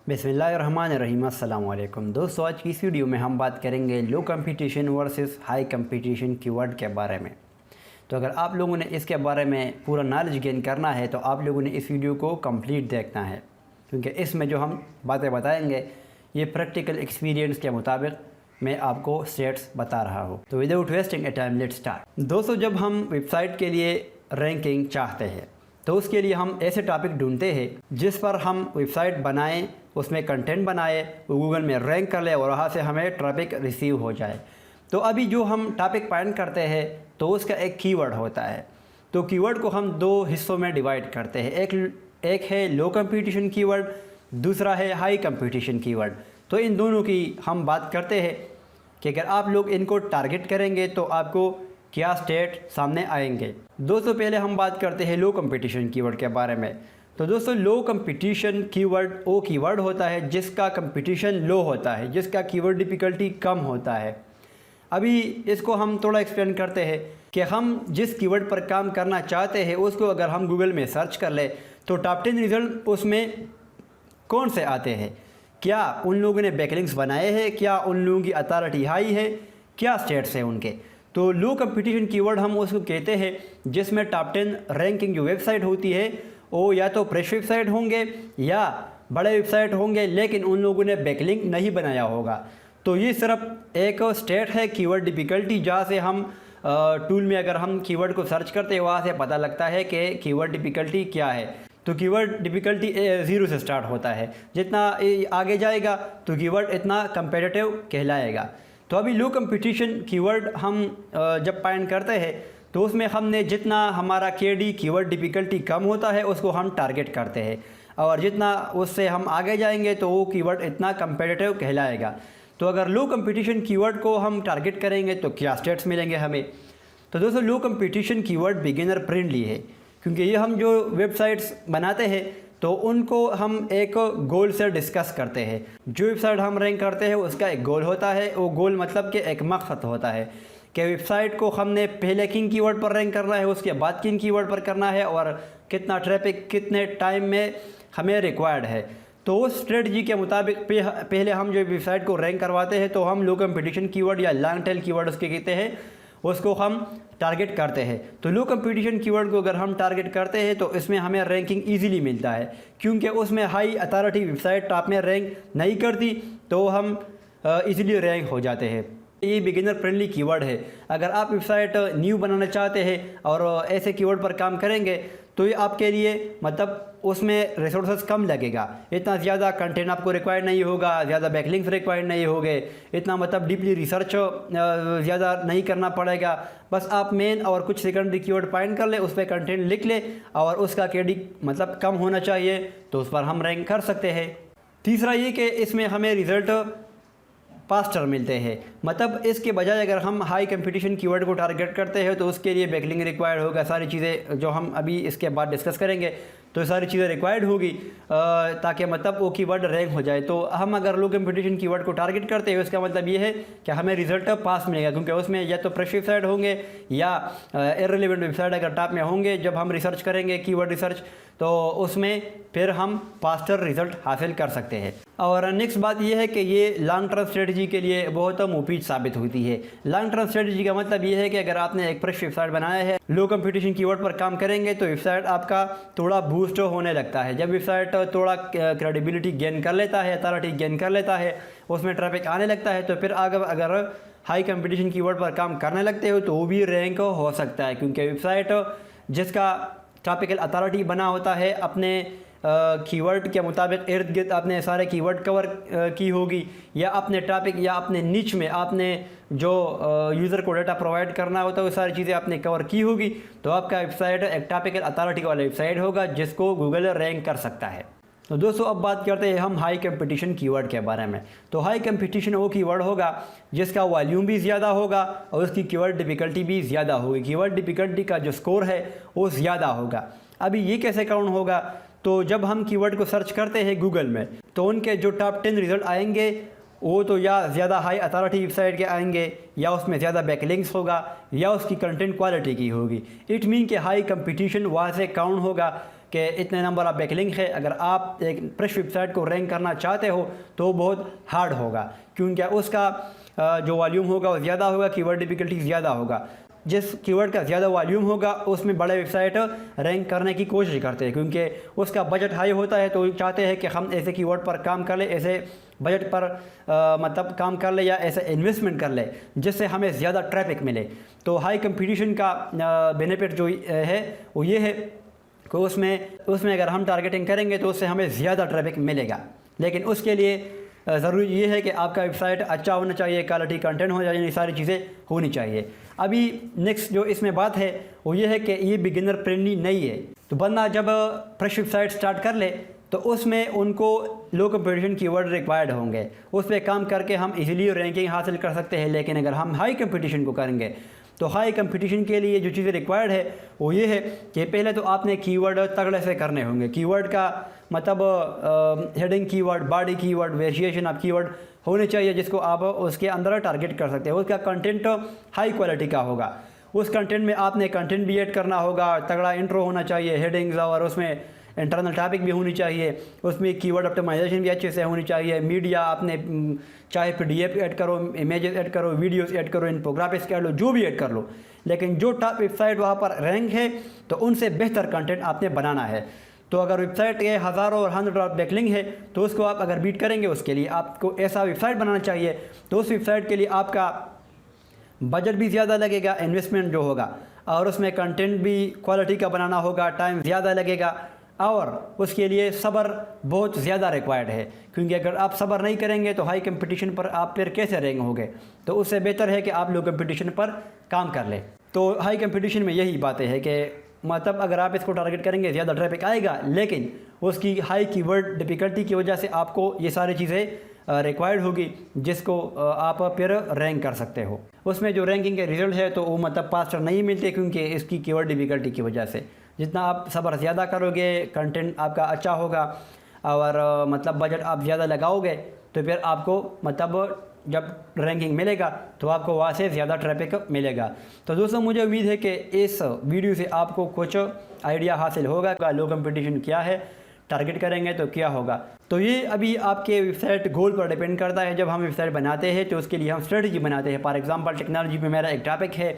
बिस्मिल्लाहिर्रहमानिर्रहीम। अस्सलाम वालेकुम दोस्तों, आज की इस वीडियो में हम बात करेंगे low competition versus high competition keyword के बारे में। तो अगर आप लोगों ने इसके बारे में पूरा नॉलेज गेन करना है तो आप लोगों ने इस वीडियो को कंप्लीट देखना है, क्योंकि इसमें जो हम बातें बताएंगे ये प्रैक्टिकल एक्सपीरियंस के मुताबिक मैं आपको स्टेट्स बता रहा हूँ। तो without wasting A time let's start. दोस्तों, जब हम वेबसाइट के लिए रैंकिंग चाहते हैं तो उसके लिए हम ऐसे टॉपिक ढूंढते हैं जिस पर हम वेबसाइट बनाएं, उसमें कंटेंट बनाए, वो गूगल में रैंक कर ले और वहाँ से हमें ट्रैफिक रिसीव हो जाए। तो अभी जो हम टॉपिक फाइंड करते हैं तो उसका एक कीवर्ड होता है। तो कीवर्ड को हम दो हिस्सों में डिवाइड करते हैं, एक है लो कंपटीशन कीवर्ड, दूसरा है हाई कंपटीशन कीवर्ड। तो इन दोनों की हम बात करते हैं कि अगर आप लोग इनको टारगेट करेंगे तो आपको क्या स्टेट सामने आएंगे। दोस्तों, पहले हम बात करते हैं लो कंपटीशन कीवर्ड के बारे में। तो दोस्तों, लो कंपटीशन कीवर्ड वो कीवर्ड होता है जिसका कंपटीशन लो होता है, जिसका कीवर्ड डिफ़िकल्टी कम होता है। अभी इसको हम थोड़ा एक्सप्लेन करते हैं कि हम जिस कीवर्ड पर काम करना चाहते हैं उसको अगर हम गूगल में सर्च कर ले तो टॉप 10 रिज़ल्ट उसमें कौन से आते हैं, क्या उन लोगों ने बैकलिंक्स बनाए हैं, क्या उन लोगों की अथॉरिटी हाई है, क्या स्टेट्स हैं उनके। तो लो कंपटीशन कीवर्ड हम उसको कहते हैं जिसमें टॉप 10 रैंकिंग जो वेबसाइट होती है वो या तो फ्रेश वेबसाइट होंगे या बड़े वेबसाइट होंगे, लेकिन उन लोगों ने बैकलिंक नहीं बनाया होगा। तो ये सिर्फ एक स्टेट है कीवर्ड डिफ़िकल्टी, जहाँ से हम टूल में अगर हम कीवर्ड को सर्च करते हैं वहाँ से पता लगता है कि कीवर्ड डिफ़िकल्टी क्या है। तो कीवर्ड डिफ़िकल्टी 0 से स्टार्ट होता है, जितना आगे जाएगा तो कीवर्ड इतना कंपेटिटिव कहलाएगा। तो अभी लो कंपटीशन कीवर्ड हम जब फाइंड करते हैं तो उसमें हमने जितना हमारा केडी कीवर्ड डिफ़िकल्टी कम होता है उसको हम टारगेट करते हैं, और जितना उससे हम आगे जाएंगे तो वो कीवर्ड इतना कंपेटिटिव कहलाएगा। तो अगर लो कंपटीशन कीवर्ड को हम टारगेट करेंगे तो क्या स्टेट्स मिलेंगे हमें। तो दोस्तों, लो कंपटीशन कीवर्ड बिगिनर फ्रेंडली है, क्योंकि ये हम जो वेबसाइट्स बनाते हैं तो उनको हम एक गोल से डिस्कस करते हैं। जो वेबसाइट हम रैंक करते हैं उसका एक गोल होता है, वो गोल मतलब कि एक मकसद होता है कि वेबसाइट को हमने पहले किन कीवर्ड पर रैंक करना है, उसके बाद किन कीवर्ड पर करना है, और कितना ट्रैफिक कितने टाइम में हमें रिक्वायर्ड है। तो उस स्ट्रेटजी के मुताबिक पहले हम जो वेबसाइट को रैंक करवाते हैं तो हम लो कंपटीशन कीवर्ड या लॉन्ग टेल कीवर्ड उसके कहते हैं, उसको हम टारगेट करते हैं। तो लो कंपटीशन कीवर्ड को अगर हम टारगेट करते हैं तो इसमें हमें रैंकिंग इजीली मिलता है, क्योंकि उसमें हाई अथॉरिटी वेबसाइट टॉप में रैंक नहीं करती, तो हम इजीली रैंक हो जाते हैं। ये बिगिनर फ्रेंडली कीवर्ड है। अगर आप वेबसाइट न्यू बनाना चाहते हैं और ऐसे कीवर्ड पर काम करेंगे तो ये आपके लिए मतलब उसमें रिसोर्सेज कम लगेगा, इतना ज़्यादा कंटेंट आपको रिक्वायर्ड नहीं होगा, ज़्यादा बैकलिंक्स रिक्वायर्ड नहीं होंगे, इतना मतलब डीपली रिसर्च ज़्यादा नहीं करना पड़ेगा। बस आप मेन और कुछ सेकेंडरी कीवर्ड फाइंड कर ले, उस पर कंटेंट लिख ले और उसका केडी मतलब कम होना चाहिए, तो उस पर हम रैंक कर सकते हैं। तीसरा ये कि इसमें हमें रिज़ल्ट फास्टर मिलते हैं, मतलब इसके बजाय अगर हम हाई कंपटीशन कीवर्ड को टारगेट करते हैं तो उसके लिए बैकलिंक रिक्वायर्ड होगा, सारी चीज़ें जो हम अभी इसके बाद डिस्कस करेंगे तो सारी चीज़ें रिक्वायर्ड होगी ताकि मतलब वो कीवर्ड रैंक हो जाए। तो हम अगर लो कंपटीशन कीवर्ड को टारगेट करते हैं उसका मतलब ये है कि हमें रिजल्ट पास मिलेगा, क्योंकि उसमें या तो फ्रेश वेबसाइट होंगे या इररिलेवेंट वेबसाइट अगर टॉप में होंगे। जब हम रिसर्च करेंगे कीवर्ड रिसर्च तो उसमें फिर हम फास्टर रिजल्ट हासिल कर सकते हैं। और नेक्स्ट बात यह है कि ये लॉन्ग टर्म स्ट्रेटजी के लिए बहुत मुफीद साबित होती है। लॉन्ग टर्म स्ट्रेटजी का मतलब ये है कि अगर आपने एक फ्रेश वेबसाइट बनाया है, लो कंपटीशन कीवर्ड पर काम करेंगे तो वेबसाइट आपका थोड़ा बूस्ट होने लगता है। जब वेबसाइट थोड़ा क्रेडिबिलिटी गेन कर लेता है, अथॉरिटी गेन कर लेता है, उसमें ट्रैफिक आने लगता है, तो फिर अगर हाई कंपटीशन कीवर्ड पर काम करने लगते हो तो वो भी रैंक हो सकता है, क्योंकि वेबसाइट जिसका टॉपिकल अथॉरिटी बना होता है अपने कीवर्ड के मुताबिक इर्द गिर्द आपने सारे कीवर्ड कवर की होगी, या अपने टॉपिक या अपने निच में आपने जो यूज़र को डाटा प्रोवाइड करना होता है वो सारी चीज़ें आपने कवर की होगी, तो आपका वेबसाइट एक टॉपिकल अथॉरिटी वाला वेबसाइट होगा जिसको गूगल रैंक कर सकता है। तो दोस्तों, अब बात करते हैं हम हाई कंपटीशन कीवर्ड के बारे में। तो हाई कंपटीशन वो कीवर्ड होगा जिसका वॉल्यूम भी ज़्यादा होगा और उसकी कीवर्ड डिफ़िकल्टी भी ज़्यादा होगी। कीवर्ड डिफ़िकल्टी का जो स्कोर है वो ज़्यादा होगा। अभी ये कैसे काउंट होगा, तो जब हम कीवर्ड को सर्च करते हैं गूगल में तो उनके जो टॉप 10 रिज़ल्ट आएंगे वो तो या ज़्यादा हाई अथॉरिटी वेबसाइट के आएंगे, या उसमें ज़्यादा बैकलिंक्स होगा, या उसकी कंटेंट क्वालिटी की होगी। इट मीन कि हाई कंपटीशन वहाँ से काउंट होगा कि इतने नंबर ऑफ बैकलिंक है। अगर आप एक फ्रेश वेबसाइट को रैंक करना चाहते हो तो बहुत हार्ड होगा, क्योंकि उसका जो वॉल्यूम होगा वो ज़्यादा होगा, कीवर्ड डिफ़िकल्टी ज़्यादा होगा। जिस कीवर्ड का ज़्यादा वॉल्यूम होगा उसमें बड़े वेबसाइट रैंक करने की कोशिश करते हैं, क्योंकि उसका बजट हाई होता है, तो चाहते हैं कि हम ऐसे कीवर्ड पर काम कर ले, ऐसे बजट पर मतलब काम कर ले या ऐसे इन्वेस्टमेंट कर ले जिससे हमें ज़्यादा ट्रैफिक मिले। तो हाई कंपटीशन का बेनिफिट जो है वो ये है कि उसमें अगर हम टारगेटिंग करेंगे तो उससे हमें ज़्यादा ट्रैफिक मिलेगा। लेकिन उसके लिए ज़रूरी ये है कि आपका वेबसाइट अच्छा होना चाहिए, क्वालिटी कंटेंट होना चाहिए, ये सारी चीज़ें होनी चाहिए। अभी नेक्स्ट जो इसमें बात है वो ये है कि ये बिगिनर फ्रेंडली नहीं है। तो बंदा जब फ्रेश वेबसाइट स्टार्ट कर ले तो उसमें उनको लो कंपटीशन कीवर्ड रिक्वायर्ड होंगे, उस पर काम करके हम इजीली रैंकिंग हासिल कर सकते हैं। लेकिन अगर हम हाई कंपटीशन को करेंगे तो हाई कंपटीशन के लिए जो चीज़ें रिक्वायर्ड है वो ये है कि पहले तो आपने कीवर्ड तगड़े से करने होंगे। कीवर्ड का मतलब heading keyword, body keyword, variation of keyword होने चाहिए जिसको आप उसके अंदर टारगेट कर सकते हैं। उसका कंटेंट हाई क्वालिटी का होगा, उस कंटेंट में आपने कंटेंट भी ऐड करना होगा, तगड़ा इंट्रो होना चाहिए, हेडिंग्स और उसमें इंटरनल टॉपिक भी होनी चाहिए, उसमें कीवर्ड ऑप्टिमाइजेशन भी अच्छे से होनी चाहिए। मीडिया आपने चाहे PDF ऐड करो, इमेजेस ऐड करो, वीडियोस ऐड करो, इन्फोग्राफिक्स ऐड लो, जो भी ऐड कर लो, लेकिन जो टॉप वेबसाइट वहाँ पर रैंक है तो उनसे बेहतर कंटेंट आपने बनाना है। तो अगर वेबसाइट के हज़ारों और 100 ऑफ बैकलिंक है तो उसको आप अगर बीट करेंगे उसके लिए आपको ऐसा वेबसाइट बनाना चाहिए। तो उस वेबसाइट के लिए आपका बजट भी ज़्यादा लगेगा, इन्वेस्टमेंट जो होगा, और उसमें कंटेंट भी क्वालिटी का बनाना होगा, टाइम ज़्यादा लगेगा, और उसके लिए सब्र बहुत ज़्यादा रिक्वायर्ड है। क्योंकि अगर आप सब्र नहीं करेंगे तो हाई कंपटीशन पर आप फिर कैसे रैंक होंगे। तो उससे बेहतर है कि आप लो कंपटीशन पर काम कर लें। तो हाई कंपटीशन में यही बातें हैं कि मतलब अगर आप इसको टारगेट करेंगे ज़्यादा ट्रैफिक आएगा, लेकिन उसकी हाई कीवर्ड डिफ़िकल्टी की वजह से आपको ये सारी चीज़ें रिक्वायर्ड होगी जिसको आप फिर रैंक कर सकते हो। उसमें जो रैंकिंग के रिजल्ट है तो वो मतलब फास्टर नहीं मिलते, क्योंकि इसकी कीवर्ड डिफ़िकल्टी की वजह से। जितना आप सब्र ज़्यादा करोगे, कंटेंट आपका अच्छा होगा और मतलब बजट आप ज़्यादा लगाओगे तो फिर आपको मतलब जब रैंकिंग मिलेगा तो आपको वहाँ से ज़्यादा ट्रैफिक मिलेगा। तो दोस्तों मुझे उम्मीद है कि इस वीडियो से आपको कुछ आइडिया हासिल होगा लो कंपटीशन क्या है, टारगेट करेंगे तो क्या होगा। तो ये अभी आपके वेबसाइट गोल पर डिपेंड करता है। जब हम वेबसाइट बनाते हैं तो उसके लिए हम स्ट्रेटजी बनाते हैं। फॉर एग्जांपल टेक्नोलॉजी में मेरा एक टॉपिक है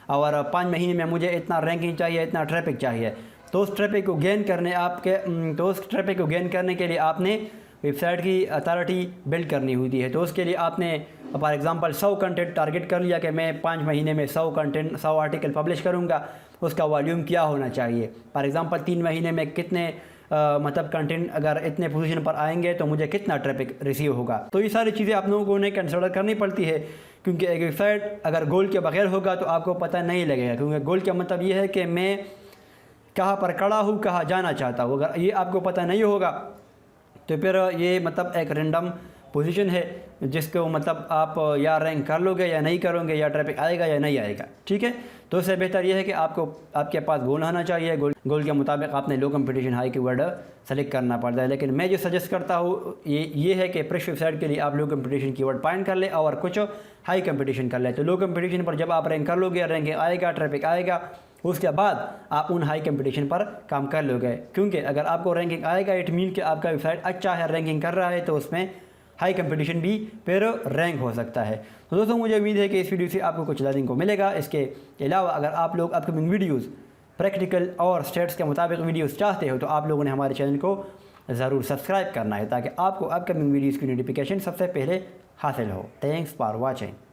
और 5 महीने में मुझे इतना रैंकिंग चाहिए, इतना ट्रैफिक चाहिए। तो उस ट्रैफिक को गेन करने के लिए आपने वेबसाइट की अथॉरिटी बिल्ड करनी होती है। तो उसके लिए आपने फॉर एग्जांपल 100 कंटेंट टारगेट कर लिया कि मैं 5 महीने में 100 आर्टिकल पब्लिश करूंगा। उसका वॉल्यूम क्या होना चाहिए। फॉर एग्जांपल 3 महीने में कितने मतलब कंटेंट अगर इतने पोजीशन पर आएंगे तो मुझे कितना ट्रैफिक रिसीव होगा। तो ये सारी चीज़ें आप लोगों को उन्हें कंसिडर करनी पड़ती है, क्योंकि एक वेबसाइट अगर गोल के बगैर होगा तो आपको पता नहीं लगेगा। क्योंकि गोल का मतलब ये है कि मैं कहाँ पर खड़ा हूँ, कहाँ जाना चाहता हूँ। अगर ये आपको पता नहीं होगा तो फिर ये मतलब एक रैंडम पोजीशन है जिसको मतलब आप या रैंक कर लोगे या नहीं करोगे, या ट्रैफिक आएगा या नहीं आएगा। ठीक है, तो उससे बेहतर ये है कि आपके पास गोल होना चाहिए। गोल के मुताबिक आपने लो कंपटीशन हाई कीवर्ड सेलेक्ट करना पड़ता है। लेकिन मैं जो सजेस्ट करता हूँ ये है कि फ्रेश वेबसाइट के लिए आप लो कंपटीशन कीवर्ड फाइंड कर ले और कुछ हाई कंपटीशन कर ले। तो लो कंपटीशन पर जब आप रैंक कर लोगे, रैंक आएगा, ट्रैफिक आएगा, उसके बाद आप उन हाई कंपटीशन पर काम कर लोगे। क्योंकि अगर आपको रैंकिंग आएगा इट मीन कि आपका वेबसाइट अच्छा है, रैंकिंग कर रहा है, तो उसमें हाई कंपटीशन भी फिर रैंक हो सकता है। तो दोस्तों मुझे उम्मीद है कि इस वीडियो से आपको कुछ लर्निंग को मिलेगा। इसके अलावा अगर आप लोग अपकमिंग वीडियोज़ प्रैक्टिकल और स्टेट्स के मुताबिक वीडियोज़ चाहते हो तो आप लोगों ने हमारे चैनल को ज़रूर सब्सक्राइब करना है ताकि आपको अपकमिंग वीडियोज़ की नोटिफिकेशन सबसे पहले हासिल हो। Thanks for watching.